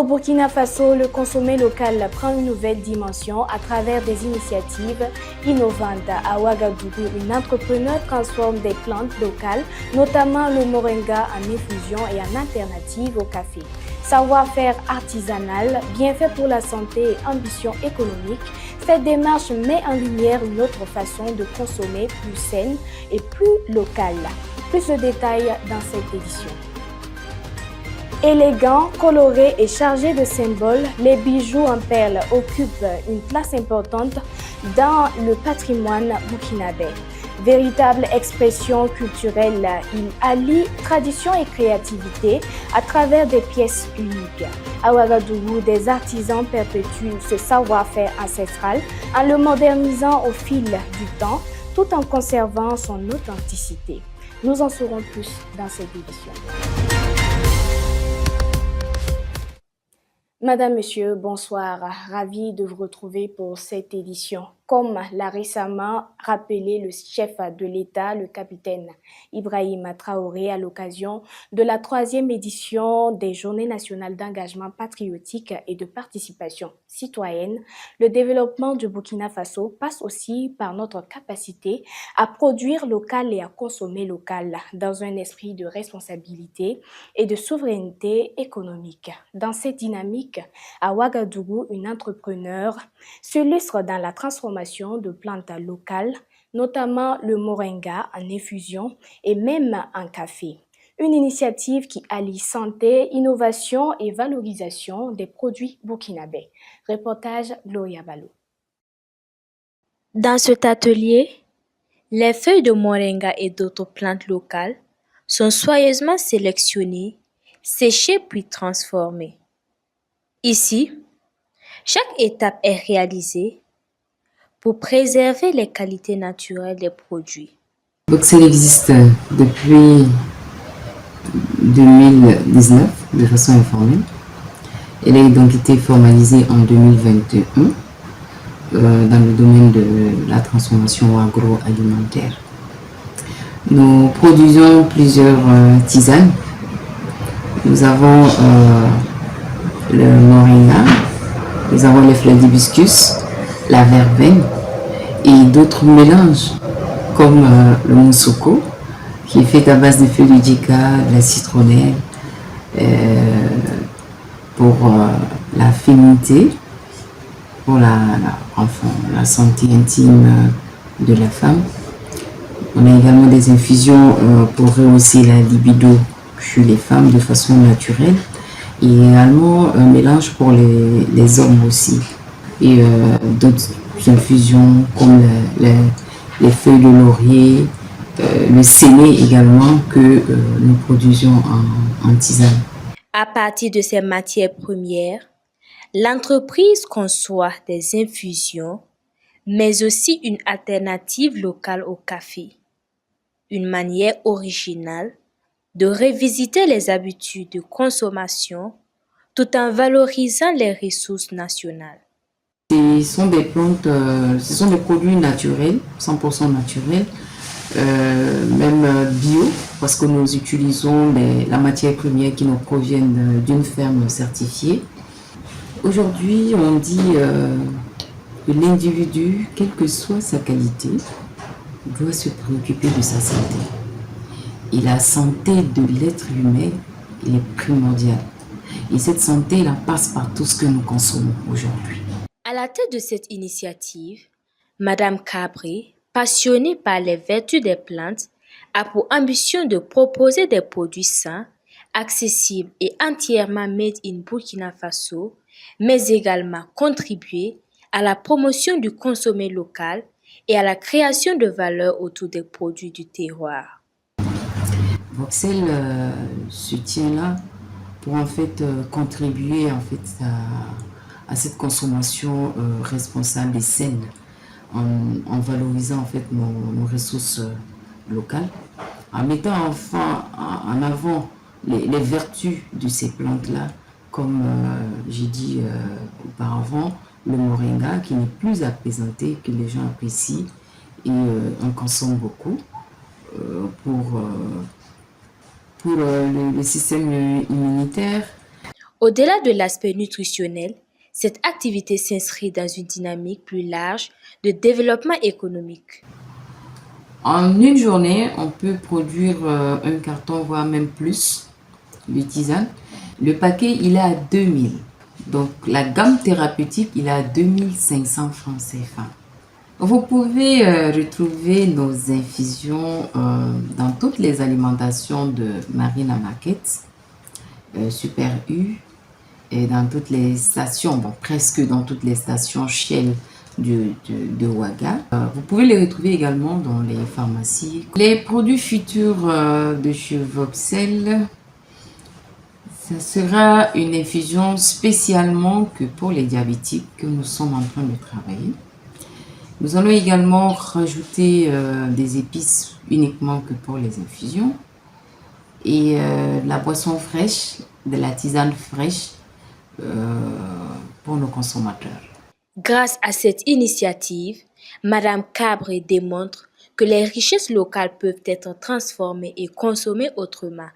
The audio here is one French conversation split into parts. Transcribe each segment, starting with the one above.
Au Burkina Faso, le consommé local prend une nouvelle dimension à travers des initiatives innovantes. À Ouagadougou, une entrepreneur transforme des plantes locales, notamment le moringa, en infusion et en alternative au café. Savoir-faire artisanal, bienfait pour la santé et ambition économique, cette démarche met en lumière une autre façon de consommer plus saine et plus locale. Plus de détails dans cette édition. Élégants, colorés et chargés de symboles, les bijoux en perles occupent une place importante dans le patrimoine burkinabé. Véritable expression culturelle, il allie tradition et créativité à travers des pièces uniques. À Ouagadougou, des artisans perpétuent ce savoir-faire ancestral en le modernisant au fil du temps, tout en conservant son authenticité. Nous en saurons plus dans cette édition. Madame, Monsieur, bonsoir. Ravi de vous retrouver pour cette édition. Comme l'a récemment rappelé le chef de l'État, le capitaine Ibrahima Traoré, à l'occasion de la 3e édition des Journées nationales d'engagement patriotique et de participation citoyenne, le développement du Burkina Faso passe aussi par notre capacité à produire local et à consommer local dans un esprit de responsabilité et de souveraineté économique. Dans cette dynamique, à Ouagadougou, une entrepreneure s'illustre dans la transformation de plantes locales, notamment le moringa en infusion et même en café. Une initiative qui allie santé, innovation et valorisation des produits burkinabés. Reportage Gloria Balo. Dans cet atelier, les feuilles de moringa et d'autres plantes locales sont soigneusement sélectionnées, séchées puis transformées. Ici, chaque étape est réalisée pour préserver les qualités naturelles des produits. Voxel existe depuis 2019 de façon informelle. Elle a donc été formalisée en 2021 dans le domaine de la transformation agroalimentaire. Nous produisons plusieurs tisanes. Nous avons le moringa, nous avons les fleurs d'hibiscus, la verveine et d'autres mélanges comme le moussoko qui est fait à base de feuilles de dika, de la citronnelle pour la féminité, pour la santé intime de la femme. On a également des infusions pour rehausser la libido chez les femmes de façon naturelle et également un mélange pour les hommes aussi. Et d'autres infusions comme les feuilles de laurier, le séné également que nous produisons en tisane. À partir de ces matières premières, l'entreprise conçoit des infusions, mais aussi une alternative locale au café. Une manière originale de revisiter les habitudes de consommation tout en valorisant les ressources nationales. Ce sont des plantes, ce sont des produits naturels, 100% naturels, même bio, parce que nous utilisons la matière première qui nous proviennent d'une ferme certifiée. Aujourd'hui, on dit que l'individu, quelle que soit sa qualité, doit se préoccuper de sa santé. Et la santé de l'être humain, elle est primordiale. Et cette santé, elle passe par tout ce que nous consommons aujourd'hui. À la tête de cette initiative, Madame Cabré, passionnée par les vertus des plantes, a pour ambition de proposer des produits sains, accessibles et entièrement made in Burkina Faso, mais également contribuer à la promotion du consommé local et à la création de valeur autour des produits du terroir. Voxel se tient là pour en fait contribuer en fait à cette consommation responsable et saine en valorisant en fait nos ressources locales, en mettant enfin en avant les vertus de ces plantes-là, comme j'ai dit auparavant, le moringa qui n'est plus à présenter, que les gens apprécient et on consomme beaucoup pour le système immunitaire. Au-delà de l'aspect nutritionnel, cette activité s'inscrit dans une dynamique plus large de développement économique. En une journée, on peut produire un carton, voire même plus, de tisane. Le paquet, il est à 2000. Donc, la gamme thérapeutique, il est à 2500 francs CFA. Vous pouvez retrouver nos infusions dans toutes les alimentations de Marina Market, Super U, et dans toutes les stations, bon, presque dans toutes les stations Shell de Ouaga. Vous pouvez les retrouver également dans les pharmacies. Les produits futurs de chez Voxel, ce sera une infusion spécialement que pour les diabétiques que nous sommes en train de travailler. Nous allons également rajouter des épices uniquement que pour les infusions et la boisson fraîche, de la tisane fraîche pour nos consommateurs. Grâce à cette initiative, Madame Cabré démontre que les richesses locales peuvent être transformées et consommées autrement.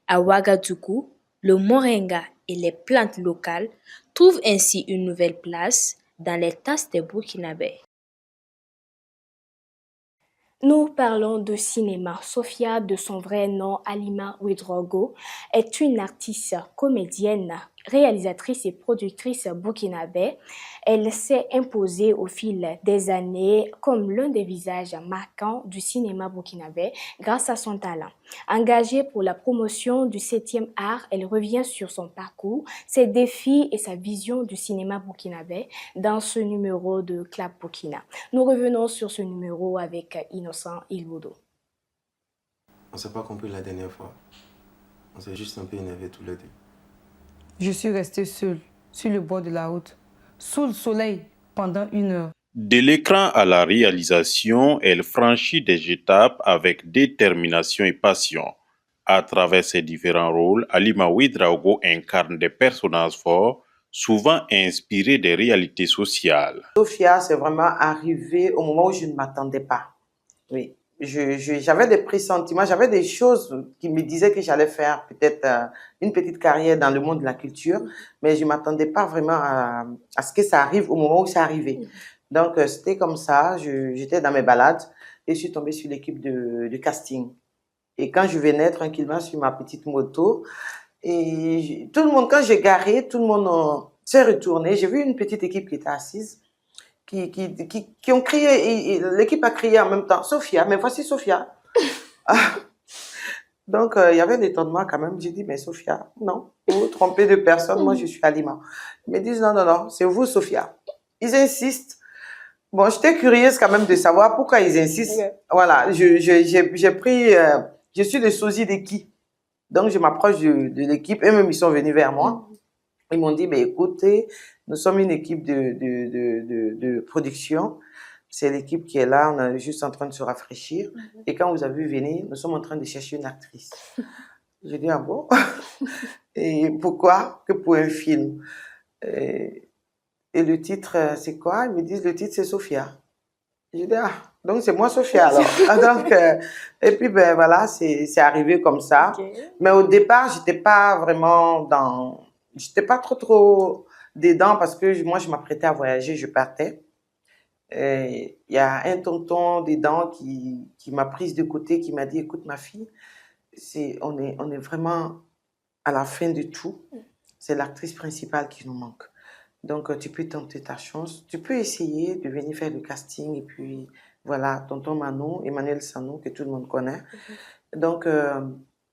À Ouagadougou, le moringa et les plantes locales trouvent ainsi une nouvelle place dans les tasses des Burkinabés. Nous parlons de cinéma. Sophia, de son vrai nom Halima Ouedraogo, est une artiste, comédienne, réalisatrice et productrice burkinabé. Elle s'est imposée au fil des années comme l'un des visages marquants du cinéma burkinabé grâce à son talent. Engagée pour la promotion du 7e art, elle revient sur son parcours, ses défis et sa vision du cinéma burkinabé dans ce numéro de Club Burkina. Nous revenons sur ce numéro avec Innocent Ilbodo. On ne s'est pas compris la dernière fois. On s'est juste un peu énervé tous les deux. Je suis restée seule, sur le bord de la route, sous le soleil, pendant 1 heure. De l'écran à la réalisation, elle franchit des étapes avec détermination et passion. À travers ses différents rôles, Halima Ouedraogo incarne des personnages forts, souvent inspirés des réalités sociales. Sophia, c'est vraiment arrivé au moment où je ne m'attendais pas. Oui, j'avais des pressentiments, j'avais des choses qui me disaient que j'allais faire peut-être une petite carrière dans le monde de la culture, mais je ne m'attendais pas vraiment à ce que ça arrive au moment où c'est arrivé. Donc, c'était comme ça, j'étais dans mes balades et je suis tombée sur l'équipe de casting. Et quand je venais tranquillement sur ma petite moto, et tout le monde, quand j'ai garé, tout le monde s'est retourné. J'ai vu une petite équipe qui était assise, qui ont crié, et l'équipe a crié en même temps, Sophia, mais voici Sophia. Donc, il y avait l'étonnement quand même. J'ai dit, mais Sophia, non, vous vous trompez de personne, moi je suis Halima. Ils me disent, non, non, non, c'est vous Sophia. Ils insistent. Bon, j'étais curieuse quand même de savoir pourquoi ils insistent. Okay. Voilà, j'ai pris, je suis le sosie de qui? Donc, je m'approche de l'équipe. Eux-mêmes, ils sont venus vers moi. Ils m'ont dit, mais écoutez, nous sommes une équipe de production. C'est l'équipe qui est là. On est juste en train de se rafraîchir. Et quand vous avez vu venir, nous sommes en train de chercher une actrice. J'ai dit, ah bon? Et pourquoi? Que pour un film. Et le titre, c'est quoi? Ils me disent, le titre, c'est Sophia. J'ai dit, ah, donc c'est moi Sophia alors. Donc, et puis, ben voilà, c'est arrivé comme ça. Okay. Mais au départ, j'étais pas trop dedans parce que moi, je m'apprêtais à voyager, je partais. Il y a un tonton dedans qui m'a prise de côté, qui m'a dit, écoute ma fille, on est vraiment à la fin de tout. C'est l'actrice principale qui nous manque. Donc, tu peux tenter ta chance. Tu peux essayer de venir faire le casting. Et puis, voilà, tonton Manon, Emmanuel Sanou, que tout le monde connaît. Donc,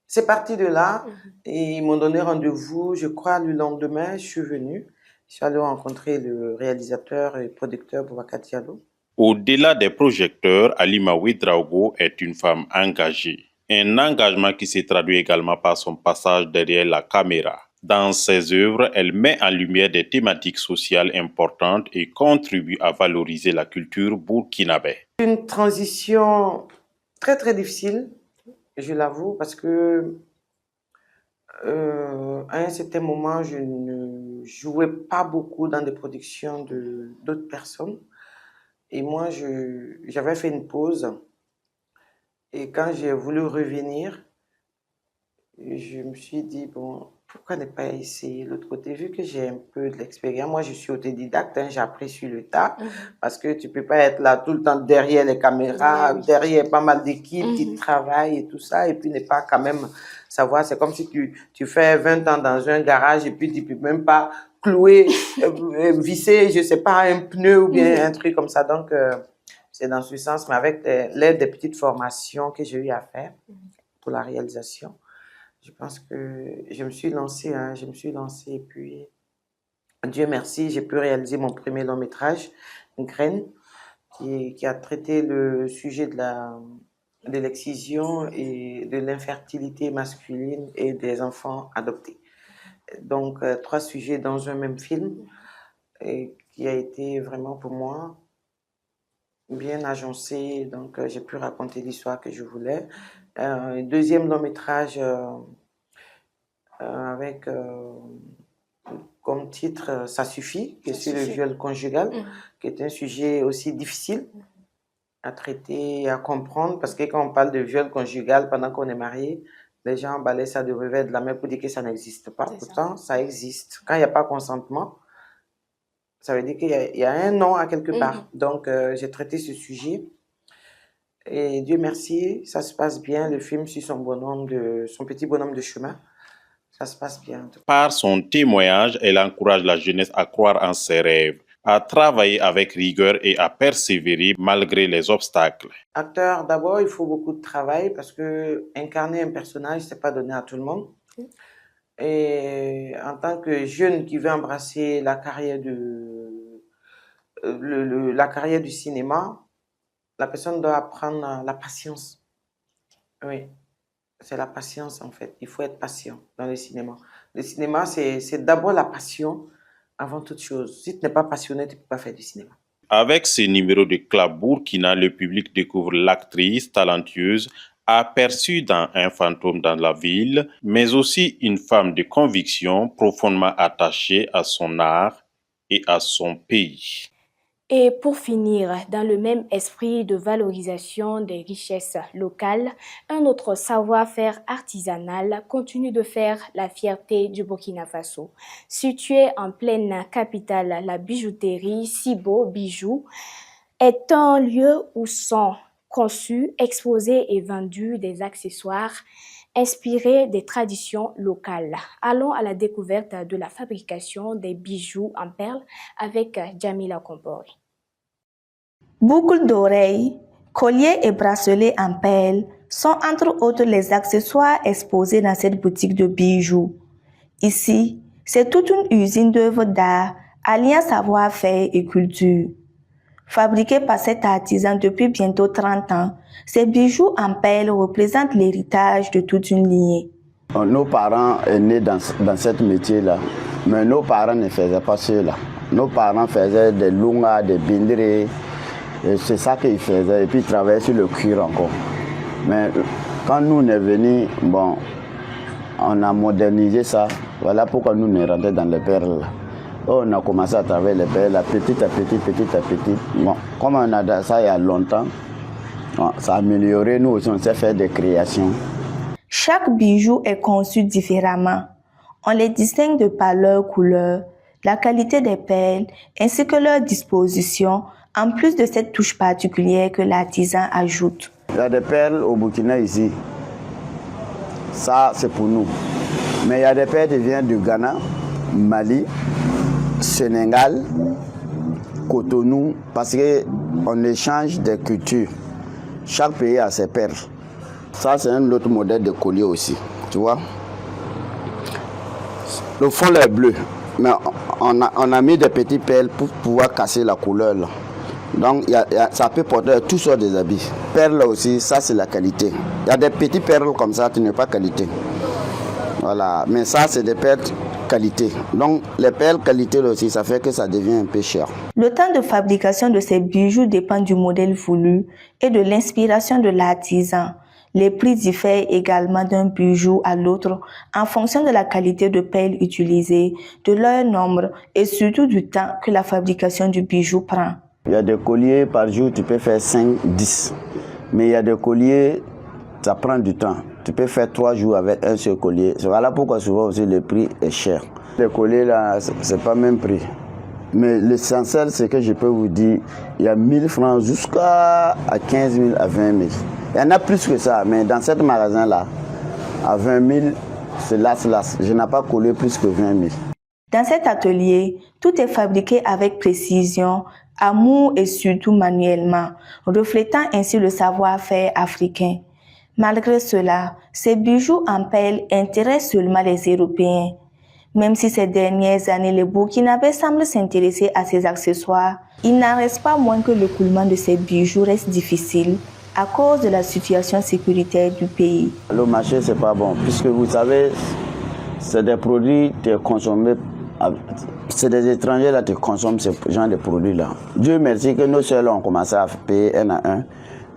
c'est parti de là. Et ils m'ont donné rendez-vous, je crois, le lendemain, je suis venue. Je suis allée rencontrer le réalisateur et producteur Boubacar Diallo. Au-delà des projecteurs, Halima Ouedraogo est une femme engagée. Un engagement qui se traduit également par son passage derrière la caméra. Dans ses œuvres, elle met en lumière des thématiques sociales importantes et contribue à valoriser la culture burkinabé. Une transition très très difficile, je l'avoue, parce que à un certain moment, je ne jouais pas beaucoup dans des productions d'autres personnes. Et moi, j'avais fait une pause. Et quand j'ai voulu revenir, je me suis dit, bon, pourquoi ne pas essayer l'autre côté, vu que j'ai un peu de l'expérience. Moi, je suis autodidacte, hein, j'ai appris sur le tas, parce que tu peux pas être là tout le temps derrière les caméras, derrière pas mal d'équipes qui travaillent et tout ça, et puis ne pas quand même savoir. C'est comme si tu fais 20 ans dans un garage et puis tu peux même pas clouer, visser, je sais pas, un pneu ou bien un truc comme ça. Donc, c'est dans ce sens, mais avec l'aide des petites formations que j'ai eu à faire pour la réalisation. Je pense que je me suis lancée, et puis Dieu merci, j'ai pu réaliser mon premier long métrage, Graine, qui a traité le sujet de l'excision et de l'infertilité masculine et des enfants adoptés. Donc, 3 sujets dans un même film, et qui a été vraiment pour moi bien agencé. Donc, j'ai pu raconter l'histoire que je voulais. Deuxième long métrage avec comme titre Ça suffit, qui est sur le viol conjugal, qui est un sujet aussi difficile à traiter et à comprendre, parce que quand on parle de viol conjugal pendant qu'on est marié, les gens balayent ça de revers de la main pour dire que ça n'existe pas. Pourtant, ça existe. Quand il n'y a pas consentement, ça veut dire qu'il y a un non à quelque part. Donc, j'ai traité ce sujet. Et Dieu merci, ça se passe bien. Le film suit son petit bonhomme de chemin. Ça se passe bien. Par son témoignage, elle encourage la jeunesse à croire en ses rêves, à travailler avec rigueur et à persévérer malgré les obstacles. Acteur, d'abord, il faut beaucoup de travail parce que incarner un personnage, c'est pas donné à tout le monde. Et en tant que jeune qui veut embrasser la carrière la carrière du cinéma, la personne doit apprendre la patience. Oui, c'est la patience en fait. Il faut être patient dans le cinéma. Le cinéma, c'est d'abord la passion avant toute chose. Si tu n'es pas passionné, tu ne peux pas faire du cinéma. Avec ces numéros de Club Burkina, le public découvre l'actrice talentueuse aperçue dans Un fantôme dans la ville, mais aussi une femme de conviction profondément attachée à son art et à son pays. Et pour finir, dans le même esprit de valorisation des richesses locales, un autre savoir-faire artisanal continue de faire la fierté du Burkina Faso. Située en pleine capitale, la bijouterie Sibo Bijoux est un lieu où sont conçus, exposés et vendus des accessoires inspirés des traditions locales. Allons à la découverte de la fabrication des bijoux en perles avec Jamila Kompori. Boucles d'oreilles, colliers et bracelets en perles sont entre autres les accessoires exposés dans cette boutique de bijoux. Ici, c'est toute une usine d'œuvres d'art alliant savoir-faire et culture. Fabriqués par cet artisan depuis bientôt 30 ans, ces bijoux en perles représentent l'héritage de toute une lignée. Nos parents sont nés dans ce métier-là, mais nos parents ne faisaient pas cela. Nos parents faisaient des lungas, des bindrés, c'est ça qu'ils faisaient, et puis ils travaillaient sur le cuir encore. Mais quand nous on est venus, bon, on a modernisé ça, voilà pourquoi nous on est rentrés dans les perles. On a commencé à travailler les perles petit à petit. Bon, comme on a ça il y a longtemps, bon, ça a amélioré, nous aussi on sait faire des créations. Chaque bijou est conçu différemment. On les distingue de par leur couleur, la qualité des perles ainsi que leur disposition, en plus de cette touche particulière que l'artisan ajoute. Il y a des perles au Burkina ici, ça c'est pour nous. Mais il y a des perles qui viennent du Ghana, Mali, Sénégal, Cotonou, parce qu'on échange des cultures. Chaque pays a ses perles. Ça, c'est un autre modèle de collier aussi, tu vois. Le fond est bleu, mais on a mis des petites perles pour pouvoir casser la couleur. Là. Donc, ça peut porter toutes sortes des habits. Perles aussi, ça c'est la qualité. Il y a des petites perles comme ça qui n'ont pas qualité. Voilà, mais ça c'est des perles qualité. Donc les perles qualité aussi, ça fait que ça devient un peu cher. Le temps de fabrication de ces bijoux dépend du modèle voulu et de l'inspiration de l'artisan. Les prix diffèrent également d'un bijou à l'autre en fonction de la qualité de perles utilisées, de leur nombre et surtout du temps que la fabrication du bijou prend. Il y a des colliers par jour, tu peux faire 5, 10. Mais il y a des colliers, ça prend du temps. Tu peux faire 3 jours avec un seul collier. C'est voilà pourquoi souvent aussi le prix est cher. Les colliers là, c'est pas même prix. Mais l'essentiel, c'est que je peux vous dire, il y a 1000 francs jusqu'à 15 000 à 20 000. Il y en a plus que ça, mais dans ce magasin-là, à 20 000, c'est las. Je n'ai pas collé plus que 20 000. Dans cet atelier, tout est fabriqué avec précision, amour et surtout manuellement, reflétant ainsi le savoir-faire africain. Malgré cela, ces bijoux en perles intéressent seulement les Européens. Même si ces dernières années, les Burkinabés semblent s'intéresser à ces accessoires, il n'en reste pas moins que le coulement de ces bijoux reste difficile à cause de la situation sécuritaire du pays. Le marché, c'est pas bon, puisque vous savez, c'est des produits qui sont consommés. C'est des étrangers là qui consomment ce genre de produits-là. Dieu merci que nos seuls ont commencé à payer un à un.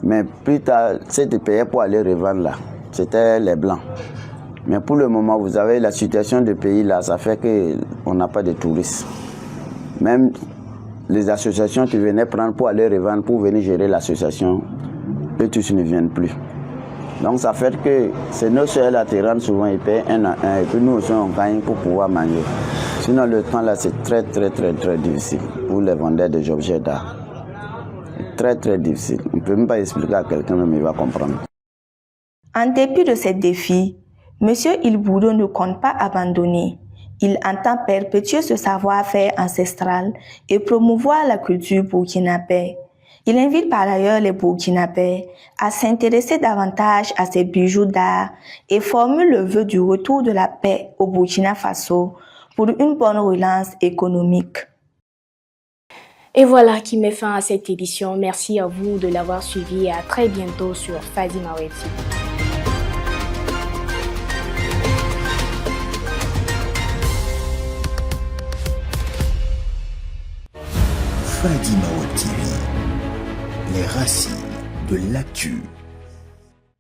Mais plus tard, c'était payé pour aller revendre là. C'était les Blancs. Mais pour le moment, vous avez la situation du pays là, ça fait qu'on n'a pas de touristes. Même les associations qui venaient prendre pour aller revendre, pour venir gérer l'association, eux tous ne viennent plus. Donc ça fait que c'est nos seuls là qui rentrent souvent, ils payent un à un. Et puis nous aussi, on gagne pour pouvoir manger. Sinon, le temps là, c'est très difficile pour les vendeurs des objets d'art. Très difficile. On ne peut même pas expliquer à quelqu'un, mais il va comprendre. En dépit de ces défis, M. Ilboudou ne compte pas abandonner. Il entend perpétuer ce savoir-faire ancestral et promouvoir la culture burkinabé. Il invite par ailleurs les Burkinabés à s'intéresser davantage à ces bijoux d'art et formule le vœu du retour de la paix au Burkina Faso pour une bonne relance économique. Et voilà qui met fin à cette édition. Merci à vous de l'avoir suivi et à très bientôt sur Fadima Web TV. Fadima Web TV, les racines de l'actu.